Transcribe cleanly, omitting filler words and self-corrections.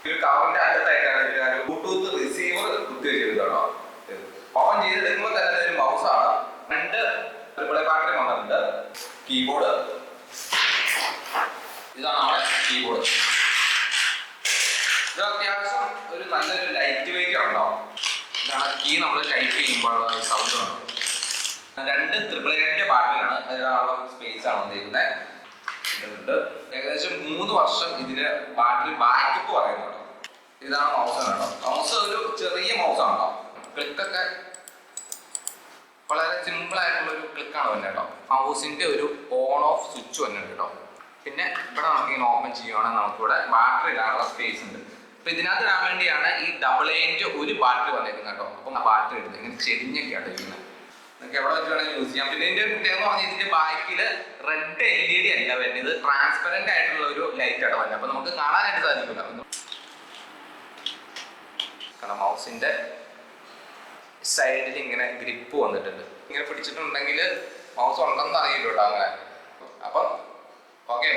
ഒരു കവറിന്റെ അറ്റത്തായിട്ടാണ് ഒരു Bluetooth receiver കുത്തി വെച്ചിരുന്നോ. ഓൺ ചെയ്തെടുക്കുമ്പോൾ തന്നെ ഒരു മൗസാണ്. 2 AAA ബാറ്ററി വന്നിട്ടുണ്ട്. കീബോർഡ്, ഇതാണ് നമ്മുടെ കീബോർഡ്. ഇത് അത്യാവശ്യം ഒരു നല്ലൊരു ലൈറ്റ് വെയിറ്റ് ഉണ്ടാവും. ഇതാണ് കീ നമ്മൾ ടൈപ്പ് ചെയ്യുമ്പോഴുള്ള സൗണ്ട് ഉണ്ട്. 2 AAA ബാറ്ററിയാണ്. അതിനുള്ള സ്പേസ് ആണ് വന്നിരിക്കുന്നത്. ഏകദേശം 3 വർഷം ഇതിന് ബാറ്ററി ബാക്കപ്പ് പറയുന്നുണ്ട്. ഇതാണ് മൗസ് കേട്ടോ. മൗസ് ഒരു ചെറിയ മൗസാണോ. ക്ലിക്കൊക്കെ വളരെ സിമ്പിൾ ആയിട്ടുള്ള ഒരു ക്ലിക്കാണ് വന്നത് കേട്ടോ. മൗസിന്റെ ഒരു ഓൺ ഓഫ് സ്വിച്ച് വന്നിട്ടുണ്ട് കേട്ടോ. പിന്നെ ഇവിടെ നമുക്ക് ഇങ്ങനെ ഓപ്പൺ ചെയ്യുകയാണെങ്കിൽ നമുക്കിവിടെ ബാറ്ററി ഇടാനുള്ള സ്പേസ് ഉണ്ട്. അപ്പൊ ഇതിനകത്ത് ഇടാൻ വേണ്ടിയാണ് ഈ AA ഒരു ബാറ്ററി വന്നേക്കുന്നത് കേട്ടോ. അപ്പം ആ ബാറ്ററി എടുത്ത് ഇങ്ങനെ ചെരിഞ്ഞൊക്കെയാണ് ഇരിക്കുന്നത്. നിങ്ങൾക്ക് എവിടെ വെച്ച് വേണമെങ്കിൽ യൂസ് ചെയ്യാം. പിന്നെ ഇതിന്റെ പ്രത്യേകത പറഞ്ഞാൽ ഇതിന്റെ ബാക്കിൽ റെഡ് LED അല്ല വരുന്നത്, ഇത് ട്രാൻസ്പെറന്റ് ആയിട്ടുള്ള ഒരു ലൈറ്റ് ആണ് വരുന്നത്. അപ്പൊ നമുക്ക് കാണാനായിട്ട് സാധിക്കില്ല. കാരണം മൗസിന്റെ സൈഡിൽ ഇങ്ങനെ ഗ്രിപ്പ് വന്നിട്ടുണ്ട്. ഇങ്ങനെ പിടിച്ചിട്ടുണ്ടെങ്കിൽ മൗസ് ഉണ്ടെന്ന് അറിയില്ല കേട്ടോ അങ്ങനെ. അപ്പം ഓക്കെ.